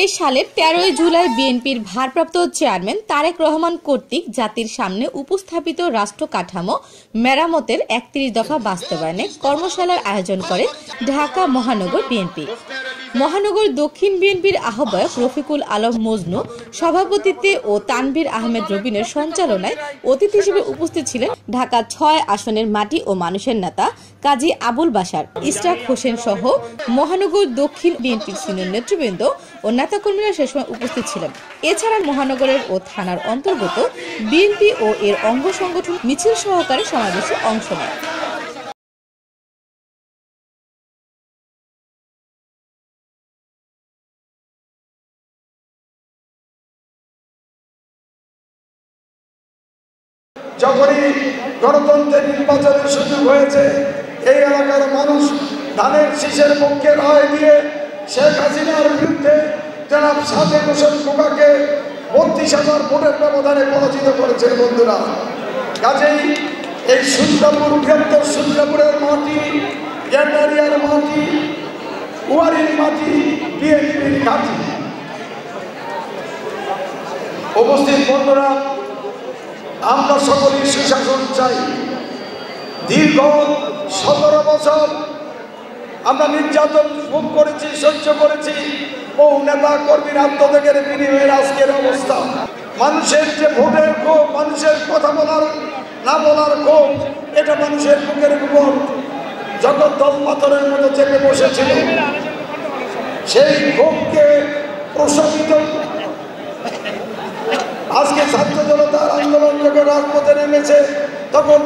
2023 সালের 13 জুলাই বিএনপির ভারপ্রাপ্ত চেয়ারম্যান তারেক রহমান কর্তৃক জাতির সামনে উপস্থাপিত রাষ্ট্র কাঠামো মেরামতের 31 দফা বাস্তবায়নে কর্মশালার আয়োজন করে ঢাকা মহানগর বিএনপি। মহানগর দক্ষিণ বিএনপির আহ্বায়ক রফিকুল আলম মজনু সভাপতিত্বে ও তানভীর আহমেদ রবিনের সঞ্চালনায় অতিথি হিসেবে উপস্থিত ছিলেন ঢাকা 6 আসনের মাটি ও মানুষের নেতা কাজী আবুল বাশার, ইশরাক হোসেন সহ মহানগর দক্ষিণ বিএনপির সিনিয়র নেতৃবৃন্দ ও নেতাকর্মীরা সে সময় উপস্থিত ছিলেন। এছাড়া মহানগরের ও থানার অন্তর্গত বিএনপি ও এর অঙ্গ সংগঠন মিছিল সহকারে সমাবেশে অংশ নেয়। যখনই গণতন্ত্রের নির্বাচনের সুযোগ হয়েছে, এই এলাকার মানুষ ধানের শীষের পক্ষে রায় দিয়ে শেখ হাসিনার বিরুদ্ধে জনাব সাদেক হোসেন খোকাকে 32,000 ভোটের ব্যবধানে পরাজিত করেছেন। বন্ধুরা, কাজেই এই সুন্দরপুর বৃহত্তর সুন্দরপুরের মাটি, গেন্ডারিয়ার মাটি, উয়ারির মাটি বিএনপির ঘাঁটি। উপস্থিত বন্ধুরা, আমরা সকলেই সুশাসন চাই। দীর্ঘ 17 বছর আমরা নির্যাতন ভোগ করেছি, সহ্য করেছি। বহু নেতা কর্মীর আত্মত্যাগের বিনিময়ের আজকের অবস্থা। মানুষের যে ভোটের ক্ষোভ, মানুষের কথা বলার না বলার ক্ষোভ, এটা মানুষের বুকের উপর জগদ্দল পাথরের মতো চেপে বসেছিল। সেই ক্ষোভকে প্রশমিত আজকে ছাত্র জনতার আন্দোলন যখন রাজপথে নেমেছে, তখন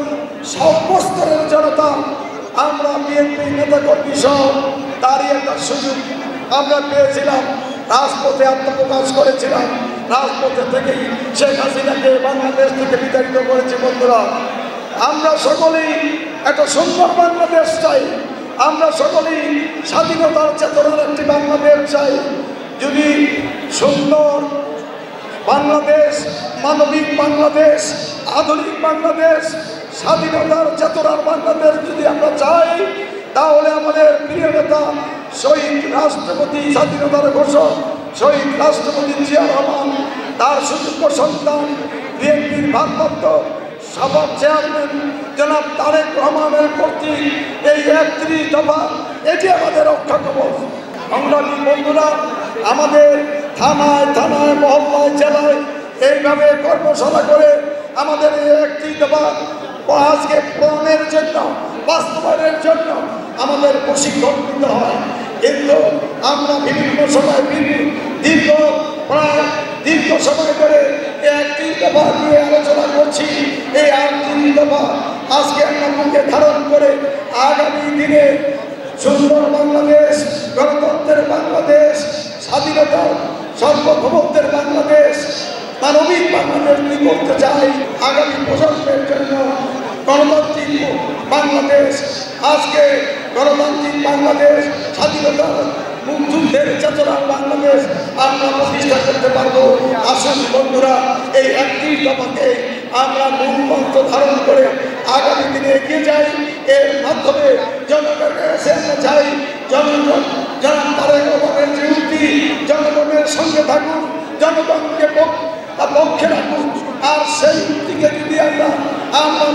সব স্তরের জনতা, আমরা বিএনপি নেতাকর্মী সহ তারই একটা সুযোগ আমরা পেয়েছিলাম। রাজপথে আত্মপ্রকাশ করেছিলাম। রাজপথে থেকেই শেখ হাসিনাকে বাংলাদেশ থেকে বিতাড়িত করেছি। বন্ধুরা, আমরা সকলেই একটা সুন্দর বাংলাদেশ চাই। আমরা সকলেই স্বাধীনতার চেতনার একটি বাংলাদেশ চাই। যদি সুন্দর বাংলাদেশ, মানবিক বাংলাদেশ, আধুনিক বাংলাদেশ, স্বাধীনতার চেতনার বাংলাদেশ যদি আমরা চাই, তাহলে আমাদের প্রিয় নেতা শহীদ রাষ্ট্রপতি, স্বাধীনতার ঘোষক শহীদ রাষ্ট্রপতি জিয়া রহমান, তার সুযোগ্য সন্তান বিএনপির ভারপ্রাপ্ত সভা চেয়ারম্যান জনাব তারেক রহমানের প্রতি এই 31 দফা, এটি আমাদের রক্ষা কবচ। সংগ্রামী বন্ধুরা, আমাদের থানায় থানায়, মহল্লায়, জেলায় এইভাবে কর্মশালা করে আমাদের এই 31 দফা আজকে প্রমাণের জন্য, বাস্তবায়নের জন্য আমাদের প্রশিক্ষণ দিতে হয়। কিন্তু আমরা বিভিন্ন সময় দীর্ঘ সময় করে এই 31 দফা নিয়ে আলোচনা করছি। এই 31 দফা আজকে আমরা মুখে ধারণ করে আগামী দিনে সুন্দর বাংলাদেশ, গণতন্ত্রের বাংলাদেশ, স্বাধীনতার সার্বভৌমত্বের বাংলাদেশ, মানবিক বাংলাদেশ করতে চাই। আগামী প্রজন্মের জন্য গণতান্ত্রিক বাংলাদেশ, আজকে গণতান্ত্রিক বাংলাদেশ, স্বাধীনতার মুক্তিযুদ্ধের চেতনার বাংলাদেশ আমরা প্রতিষ্ঠা করতে পারবো। আসুন বন্ধুরা, এই 31 দফাকে আমরা মূল মন্ত্র ধারণ করে আগামী দিনে এগিয়ে যাই। এর মাধ্যমে জনগণের কাছে আমরা চাই, জনগণ জনাব তারেক রহমানের যে উক্তি, জনগণের সঙ্গে থাকুন, জনগণকে পক্ষে রাখুন। আর সেই উক্তিকে যদি আমরা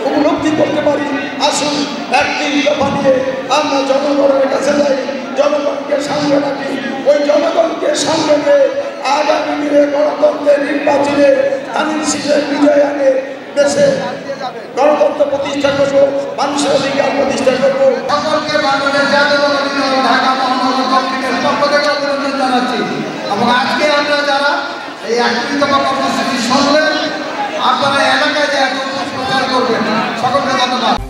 উপলব্ধি করতে পারি, আসুন 31 দফা নিয়ে আমরা জনগণের কাছে যাই, জনগণকে সামনে রাখি। ওই জনগণকে সামনে নিয়ে আগামী দিনে গণতন্ত্রের নির্বাচনে ধানের শীষের বিজয় আনে দেশে গণতন্ত্র প্রতিষ্ঠা করবো, মানুষের অধিকার প্রতিষ্ঠা করবো। সকলকে বাংলাদেশ জাতীয়তাবাদী দল ঢাকা মহানগর দক্ষিণের পক্ষ থেকে অভিনন্দন জানাচ্ছি। এবং আজকে আমরা যারা এই 31 দফা কর্মসূচি শুনলেন, আপনারা এলাকায় যে প্রচার করবেন, সকলকে ধন্যবাদ।